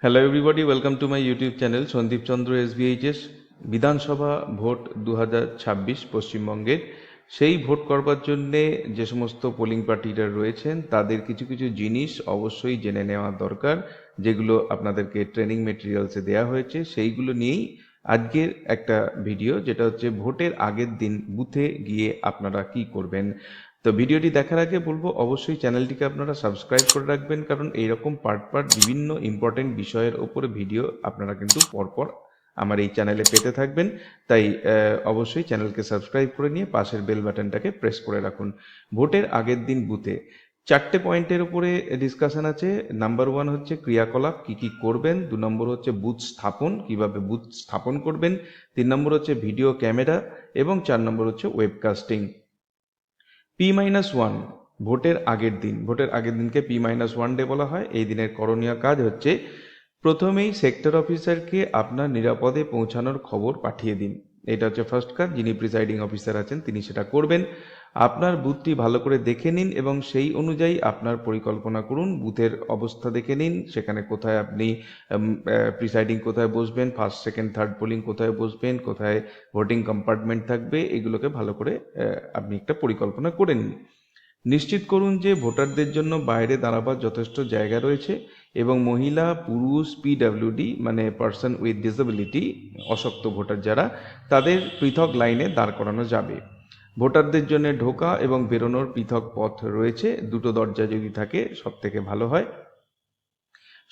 Hello everybody, welcome to my YouTube channel Sandeep Chandra SBHS. Vidhan Sabha vote 2026 পশ্চিমবঙ্গের, সেই vote করবার জন্যে যে সমস্ত পোলিং পার্টিরা রয়েছেন তাদের কিছু কিছু জিনিস অবশ্যই জেনে নেওয়া দরকার, যেগুলো আপনাদেরকে ট্রেনিং মেটেরিয়ালসে দেওয়া হয়েছে। সেইগুলো নিয়েই আজকের একটা ভিডিও, যেটা হচ্ছে ভোটের আগের দিন বুথে গিয়ে আপনারা কি করবেন। তো ভিডিওটি দেখার আগে বলবো অবশ্যই চ্যানেলটিকে আপনারা সাবস্ক্রাইব করে রাখবেন, কারণ এইরকম পার্ট পার্ট বিভিন্ন ইম্পর্টেন্ট বিষয়ের ওপরে ভিডিও আপনারা কিন্তু পরপর আমার এই চ্যানেলে পেতে থাকবেন। তাই অবশ্যই চ্যানেলকে সাবস্ক্রাইব করে নিয়ে পাশের বেল বাটনটাকে প্রেস করে রাখুন। ভোটের আগের দিন বুথে 4টে পয়েন্টের উপরে ডিসকাশন আছে। নাম্বার 1 হচ্ছে ক্রিয়াকলাপ, কি কি করবেন। 2 নম্বর হচ্ছে বুথ স্থাপন, কিভাবে বুথ স্থাপন করবেন। 3 নম্বর হচ্ছে ভিডিও ক্যামেরা এবং 4 নম্বর হচ্ছে ওয়েবকাস্টিং। P-1 ভোটের আগের দিন, ভোটের আগের দিনকে P-1 ডে বলা হয়। এই দিনের করণীয় কাজ হচ্ছে, প্রথমেই সেক্টর অফিসারকে আপনার নিরাপদে পৌঁছানোর খবর পাঠিয়ে দিন। এটা হচ্ছে ফার্স্ট কাজ। যিনি প্রিসাইডিং অফিসার আছেন তিনি সেটা করবেন। আপনার বুথটি ভালো করে দেখে নিন এবং সেই অনুযায়ী আপনার পরিকল্পনা করুন। বুথের অবস্থা দেখে নিন, সেখানে কোথায় আপনি প্রিসাইডিং কোথায় বসবেন, ফার্স্ট সেকেন্ড থার্ড পোলিং কোথায় বসবেন, কোথায় ভোটিং কম্পার্টমেন্ট থাকবে, এগুলোকে ভালো করে আপনি একটা পরিকল্পনা করে নিন। নিশ্চিত করুন যে ভোটারদের জন্য বাইরে দাঁড়াবার যথেষ্ট জায়গা রয়েছে এবং মহিলা, পুরুষ, পিডব্লিউডি মানে পার্সন উইথ ডিসেবিলিটি, অশক্ত ভোটার যারা, তাদের পৃথক লাইনে দাঁড় করানো যাবে। ভোটারদের জন্য ঢোকা এবং বেরোনোর পৃথক পথ রয়েছে, 2টো দরজা যদি থাকে সব থেকে ভালো হয়।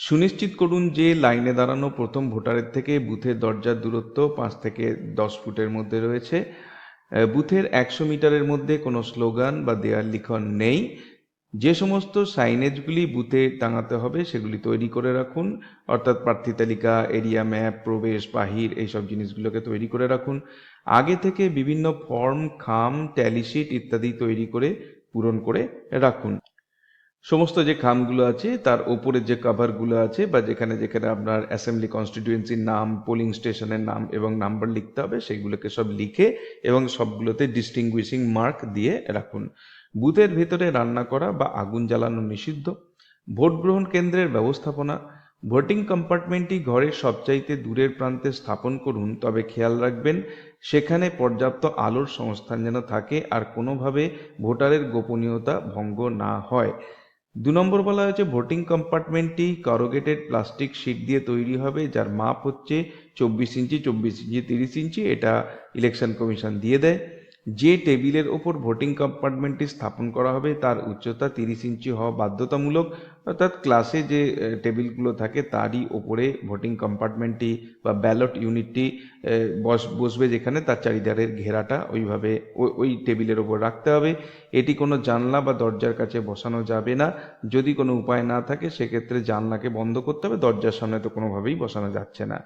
সুনিশ্চিত করুন যে লাইনে দাঁড়ানো প্রথম ভোটারের থেকে বুথের দরজার দূরত্ব 5 থেকে 10 ফুটের মধ্যে রয়েছে। বুথের 100 মিটারের মধ্যে কোনো স্লোগান বা দেয়াল লিখন নেই। যে সমস্ত সাইনেজগুলি বুথে টাঙাতে হবে সেগুলি তৈরি করে রাখুন, অর্থাৎ প্রার্থী তালিকা, এরিয়া ম্যাপ, প্রবেশ বাহির, এইসব জিনিসগুলোকে তৈরি করে রাখুন। আগে থেকে বিভিন্ন ফর্ম, খাম, ট্যালিশিট ইত্যাদি তৈরি করে পূরণ করে রাখুন। সমস্ত যে খামগুলো আছে তার ওপরে যে কভারগুলো আছে বা যেখানে যেখানে আপনার অ্যাসেম্বলি কনস্টিটিউয়েন্সির নাম, পোলিং স্টেশনের নাম এবং নাম্বার লিখতে হবে, সেইগুলোকে সব লিখে এবং সবগুলোতে ডিস্টিংগুইশিং মার্ক দিয়ে রাখুন। বুথের ভেতরে রান্না করা বা আগুন জ্বালানো নিষিদ্ধ। ভোট গ্রহণ কেন্দ্রের ব্যবস্থাপনা, ভোটিং কম্পার্টমেন্টটি ঘরের সবচাইতে দূরের প্রান্তে স্থাপন করুন, তবে খেয়াল রাখবেন সেখানে পর্যাপ্ত আলোর সংস্থান যেন থাকে আর কোনোভাবে ভোটারের গোপনীয়তা ভঙ্গ না হয়। 2 নম্বর বলা হয়েছে ভোটিং কম্পার্টমেন্টটি কারোগেটেড প্লাস্টিক শিট দিয়ে তৈরি হবে, যার মাপ হচ্ছে 24 ইঞ্চি, 24 ইঞ্চি, 30 ইঞ্চি। এটা ইলেকশন কমিশন দিয়ে দেয়। যে টেবিলের ওপর ভোটিং কম্পার্টমেন্টটি স্থাপন করা হবে তার উচ্চতা 30 ইঞ্চি হওয়া বাধ্যতামূলক, অর্থাৎ ক্লাসে যে টেবিলগুলো থাকে তারই ওপরে ভোটিং কম্পার্টমেন্টটি বা ব্যালট ইউনিটটি বসবে, যেখানে তার চারিধারের ঘেরাটা ওইভাবে ওই টেবিলের ওপর রাখতে হবে। এটি কোনো জানলা বা দরজার কাছে বসানো যাবে না। যদি কোনো উপায় না থাকে সেক্ষেত্রে জানলাকে বন্ধ করতে হবে, দরজার সামনে তো কোনোভাবেই বসানো যাচ্ছে না।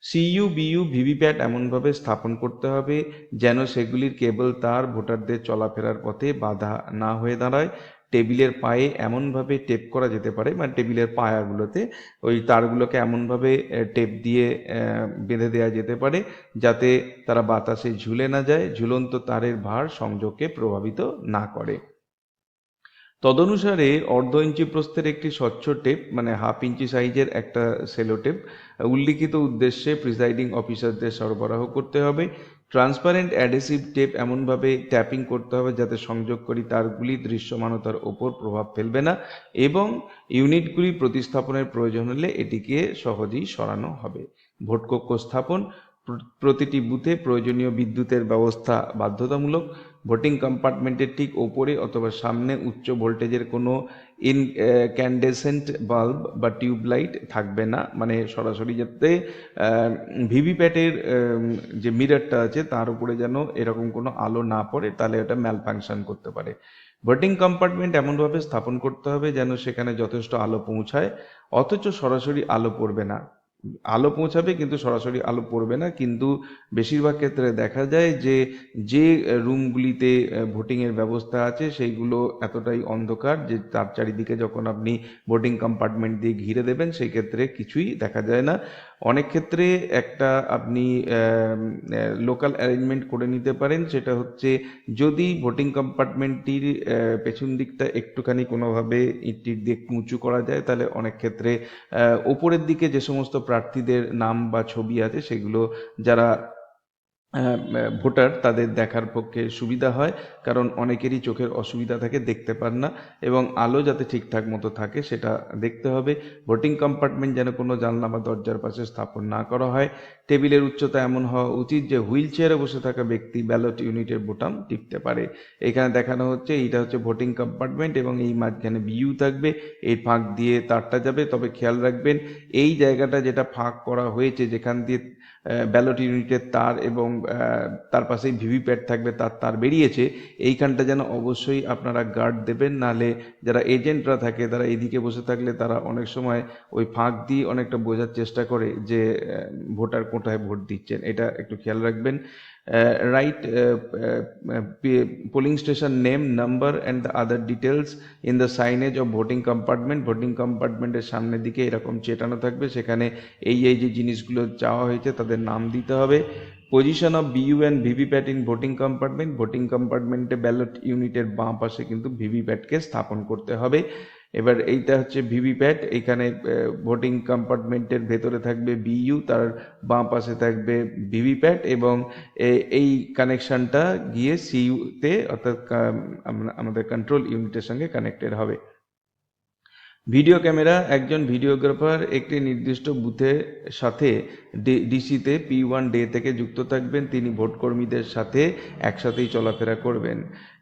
সিইউ, বিইউ, ভিভিপ্যাট এমনভাবে স্থাপন করতে হবে যেন সেগুলির কেবল তার ভোটারদের চলাফেরার পথে বাধা না হয়ে দাঁড়ায়। টেবিলের পায়ে এমনভাবে টেপ করা যেতে পারে, মানে টেবিলের পায়াগুলোতে ওই তারগুলোকে এমনভাবে টেপ দিয়ে বেঁধে দেওয়া যেতে পারে যাতে তারা বাতাসে ঝুলে না যায়, ঝুলন্ত তারের ভার সংযোগকে প্রভাবিত না করে। তদনুসারে অর্ধ ইঞ্চি প্রস্থের একটি স্বচ্ছ টেপ মানে হাফ ইঞ্চি সাইজের একটা সেলো টেপ উল্লিখিত উদ্দেশ্যে প্রিসাইডিং অফিসারদের সরবরাহ করতে হবে। ট্রান্সপারেন্ট অ্যাডহেসিভ টেপ এমনভাবে ট্যাপিং করতে হবে যাতে সংযোগকারী তারগুলি দৃশ্যমানতার ওপর প্রভাব ফেলবে না এবং ইউনিটগুলি প্রতিস্থাপনের প্রয়োজন হলে এটিকে সহজেই সরানো হবে। ভোটকক্ষ স্থাপন, প্রতিটি বুথে প্রয়োজনীয় বিদ্যুতের ব্যবস্থা বাধ্যতামূলক। ভোটিং কম্পার্টমেন্টের ঠিক ওপরে অথবা সামনে উচ্চ ভোল্টেজের কোনো ইনক্যান্ডেসেন্ট বাল্ব বা টিউব লাইট থাকবে না, মানে সরাসরি যাতে ভিভিপ্যাটের যে মিররটা আছে তার উপরে যেন এরকম কোনো আলো না পড়ে, তাহলে ওটা ম্যালফাংশন করতে পারে। ভোটিং কম্পার্টমেন্ট এমনভাবে স্থাপন করতে হবে যেন সেখানে যথেষ্ট আলো পৌঁছায় অথচ সরাসরি আলো পড়বে না। আলো পৌঁছাবে কিন্তু সরাসরি আলো পড়বে না, কিন্তু বেশিরভাগ ক্ষেত্রে দেখা যায় যে যে রুমগুলিতে ভোটিংয়ের ব্যবস্থা আছে সেইগুলো এতটাই অন্ধকার যে তার চারিদিকে যখন আপনি ভোটিং কম্পার্টমেন্ট দিয়ে ঘিরে দেবেন সেই ক্ষেত্রে কিছুই দেখা যায় না। অনেক ক্ষেত্রে একটা আপনি লোকাল অ্যারেঞ্জমেন্ট করে নিতে পারেন, সেটা হচ্ছে যদি ভোটিং কম্পার্টমেন্টটির পেছন দিকটা একটুখানি কোনোভাবে ইট দিয়ে একটু উঁচু করা যায়, তাহলে অনেক ক্ষেত্রে ওপরের দিকে যে সমস্ত প্রার্থীদের নাম বা ছবি আছে সেগুলো যারা ভোটার তাদের দেখার পক্ষে সুবিধা হয়, কারণ অনেকেরই চোখের অসুবিধা থাকে, দেখতে পান না, এবং আলো যাতে ঠিকঠাক মতো থাকে সেটা দেখতে হবে। ভোটিং কম্পার্টমেন্ট যেন কোনো জানলা বা দরজার পাশে স্থাপন না করা হয়। টেবিলের উচ্চতা এমন হওয়া উচিত যে হুইল চেয়ারে বসে থাকা ব্যক্তি ব্যালট ইউনিটের বোতাম টিপতে পারে। এখানে দেখানো হচ্ছে এইটা হচ্ছে ভোটিং কম্পার্টমেন্ট এবং এই মাঝখানে বিইউ থাকবে, এই ফাঁক দিয়ে তারটা যাবে। তবে খেয়াল রাখবেন এই জায়গাটা যেটা ফাঁক করা হয়েছে, যেখান দিয়ে ব্যালট ইউনিটের তার এবং তার পাশেই ভিভিপ্যাট থাকবে, তার তার বেরিয়েছে, এইখানটা যেন অবশ্যই আপনারা গার্ড দেবেন, নাহলে যারা এজেন্টরা থাকে তারা এদিকে বসে থাকলে তারা অনেক সময় ওই ফাঁক দিয়ে অনেকটা বোঝার চেষ্টা করে যে ভোটার কোথায় ভোট দিচ্ছেন। এটা একটু খেয়াল রাখবেন। Write polling station name, number and the other details in the signage of voting compartment. Voting কম্পার্টমেন্টের সামনের দিকে এরকম চেটানো থাকবে, সেখানে এই যে জিনিসগুলো চাওয়া হয়েছে তাদের নাম দিতে হবে। Position of BU and VVPAT in voting compartment, voting কম্পার্টমেন্টে ব্যালট ইউনিটের বাঁ পাশে কিন্তু ভিভিপ্যাটকে স্থাপন করতে হবে। এবার এইটা হচ্ছে ভিভিপ্যাট, এখানে ভোটিং কম্পার্টমেন্টের ভেতরে থাকবে বিইউ, তার বাঁ পাশে থাকবে ভিভিপ্যাট, এবং এই কানেকশনটা গিয়ে সিইউতে অর্থাৎ আমাদের কন্ট্রোল ইউনিটের সঙ্গে কানেক্টেড হবে। ভিডিও ক্যামেরা, একজন ভিডিওগ্রাফার একটি নির্দিষ্ট বুথের সাথে ডিসিতে P1 ডে থেকে যুক্ত থাকবেন। তিনি ভোটকর্মীদের সাথে একসাথেই চলাফেরা করবেন।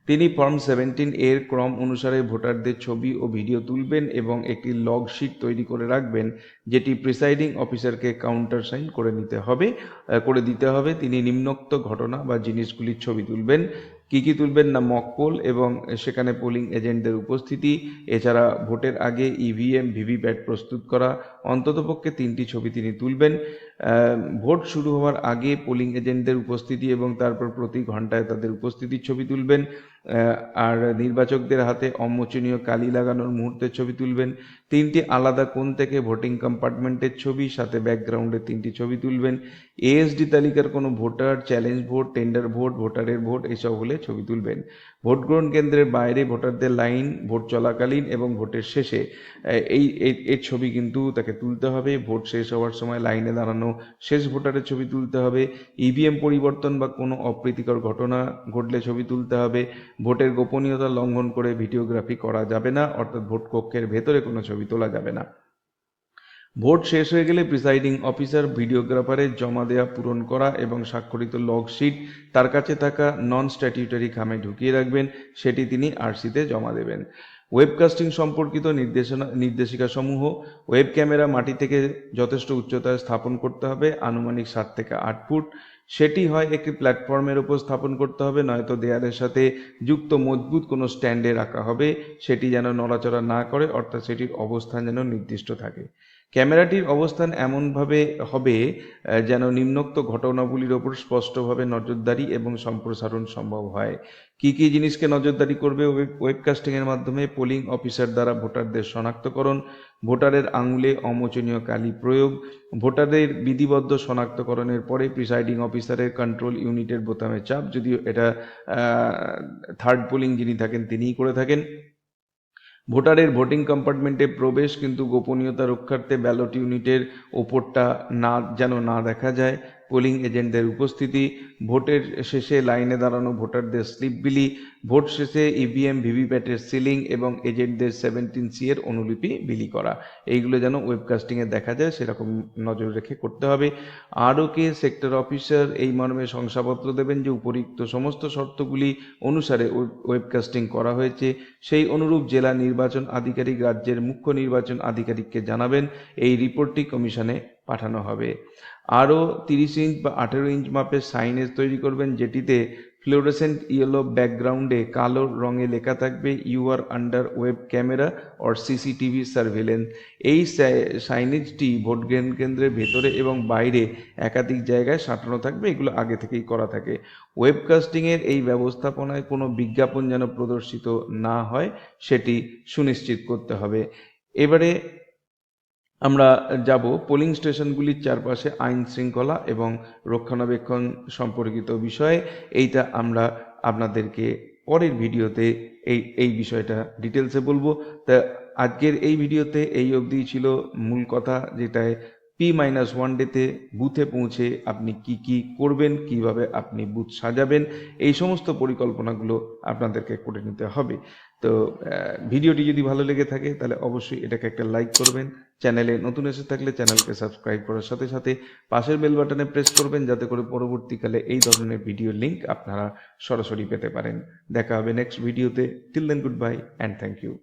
তিনি ফর্ম 17 এর ক্রম অনুসারে ভোটারদের ছবি ও ভিডিও তুলবেন এবং একটি লগ শিট তৈরি করে রাখবেন, যেটি প্রিসাইডিং অফিসারকে কাউন্টার সাইন করে দিতে হবে। তিনি নিম্নোক্ত ঘটনা বা জিনিসগুলির ছবি তুলবেন। কি কি তুলবেন না, মক পোল এবং সেখানে পোলিং এজেন্টদের উপস্থিতি, এছাড়া ভোটের আগে ইভিএম ভিভিপ্যাট প্রস্তুত করা, অন্ততপক্ষে 3টি ছবি তিনি তুলবেন। ভোট শুরু হওয়ার আগে পোলিং এজেন্টদের উপস্থিতি এবং তারপর প্রতি ঘন্টায় তাদের উপস্থিতির ছবি তুলবেন। আর নির্বাচকদের হাতে অমোচনীয় কালি লাগানোর মুহূর্তের ছবি তুলবেন। 3টি আলাদা কোণ থেকে ভোটিং কম্পার্টমেন্টের ছবি, সাথে ব্যাকগ্রাউন্ডে 3টি ছবি তুলবেন। এএসডি তালিকার কোনো voter, challenge vote, tender vote, ভোটারের ভোট এসব হলে ছবি তুলবেন। ভোট গ্রহণ কেন্দ্রের বাইরে ভোটারদের লাইন, ভোট চলাকালীন এবং ভোটের শেষে এর ছবি কিন্তু তাকে তুলতে হবে। ভোট শেষ হওয়ার সময় লাইনে দাঁড়ানো শেষ ভোটারের ছবি তুলতে হবে। ইভিএম পরিবর্তন বা কোনো অপ্রীতিকর ঘটনা ঘটলে ছবি তুলতে হবে। ভোটের গোপনীয়তা লঙ্ঘন করে ভিডিওগ্রাফি করা যাবে না, অর্থাৎ ভোট কক্ষের ভেতরে কোনো ছবি তোলা যাবে না। ভোট শেষ হয়ে গেলে প্রিসাইডিং অফিসার ভিডিওগ্রাফারের জমা দেওয়া পূরণ করা এবং স্বাক্ষরিত লগ শিট তার কাছে থাকা নন স্ট্যাটিউটারি খামে ঢুকিয়ে রাখবেন, সেটি তিনি আরসিতে জমা দেবেন। ওয়েবকাস্টিং সম্পর্কিত নির্দেশিকা সমূহ, ওয়েব ক্যামেরা মাটি থেকে যথেষ্ট উচ্চতায় স্থাপন করতে হবে, আনুমানিক 7 থেকে 8 ফুট। সেটি হয় একটি প্ল্যাটফর্মের উপর স্থাপন করতে হবে, নয়তো দেয়ালের সাথে যুক্ত মজবুত কোনো স্ট্যান্ডে রাখা হবে, সেটি যেন নড়াচড়া না করে, অর্থাৎ সেটির অবস্থান যেন নির্দিষ্ট থাকে। ক্যামেরাটির অবস্থান এমনভাবে হবে যেন নিম্নোক্ত ঘটনাগুলির ওপর স্পষ্টভাবে নজরদারি এবং সম্প্রসারণ সম্ভব হয়। কি কি জিনিসকে নজরদারি করবে ওয়েবকাস্টিংয়ের মাধ্যমে? পোলিং অফিসার দ্বারা ভোটারদের শনাক্তকরণ, ভোটারের আঙুলে অমোচনীয় কালি প্রয়োগ, ভোটারদের বিধিবদ্ধ শনাক্তকরণের পরে প্রিসাইডিং অফিসারের কন্ট্রোল ইউনিটের বোতামে চাপ, যদিও এটা থার্ড পোলিং যিনি থাকেন তিনিই করে থাকেন। ভোটারের ভোটিং কম্পার্টমেন্টে প্রবেশ কিন্তু গোপনীয়তা রক্ষার্থে ব্যালট ইউনিটের ওপরটা যেন না দেখা যায়। পোলিং এজেন্টদের উপস্থিতি, ভোটের শেষে লাইনে দাঁড়ানো ভোটারদের স্লিপ বিলি, ভোট শেষে ইভিএম ভিভিপ্যাটের সিলিং এবং এজেন্টদের 17C এর অনুলিপি বিলি করা, এইগুলো যেন ওয়েবকাস্টিংয়ে দেখা যায় সেরকম নজর রেখে করতে হবে। আরওকে সেক্টর অফিসার এই মর্মে শংসাপত্র দেবেন যে উপরিক্ত সমস্ত শর্তগুলি অনুসারে ওয়েবকাস্টিং করা হয়েছে। সেই অনুরূপ জেলা নির্বাচন আধিকারিক রাজ্যের মুখ্য নির্বাচন আধিকারিককে জানাবেন। এই রিপোর্টটি কমিশনে পাঠানো হবে। আরও 30 ইঞ্চ বা 18 ইঞ্চ মাপের সাইনেজ তৈরি করবেন, যেটিতে ফ্লোরেসেন্ট ইয়েলো ব্যাকগ্রাউন্ডে কালো রঙে লেখা থাকবে you are under web camera or CCTV surveillance. এই সাইনেজটি ভোট গ্রহণ কেন্দ্রের ভেতরে এবং বাইরে একাধিক জায়গায় সাঁটানো থাকবে, এগুলো আগে থেকেই করা থাকে। ওয়েবকাস্টিংয়ের এই ব্যবস্থাপনায় কোনো বিজ্ঞাপন যেন প্রদর্শিত না হয় সেটি সুনিশ্চিত করতে হবে। এবারে আমরা যাব পোলিং স্টেশনগুলির চারপাশে আইন শৃঙ্খলা এবং রক্ষণাবেক্ষণ সম্পর্কিত বিষয়ে। এইটা আমরা আপনাদেরকে পরের ভিডিওতে এই বিষয়টা ডিটেলসে বলবো। তা আজকের এই ভিডিওতে এই অবধি ছিল মূল কথা, যেটায় P-1 ডেতে বুথে পৌঁছে আপনি কি কি করবেন, কিভাবে আপনি বুথ সাজাবেন, এই সমস্ত পরিকল্পনাগুলো আপনাদেরকে করে নিতে হবে। তো ভিডিওটি যদি ভালো লেগে থাকে তাহলে অবশ্যই এটাকে একটা লাইক করবেন। চ্যানেলে নতুন এসে থাকলে চ্যানেলকে সাবস্ক্রাইব করার সাথে সাথে পাশের বেল বাটনে প্রেস করবেন, যাতে করে পরবর্তীকালে এই ধরনের ভিডিও লিংক আপনারা সরাসরি পেতে পারেন। দেখা হবে নেক্সট ভিডিওতে। Till then, good bye and thank you.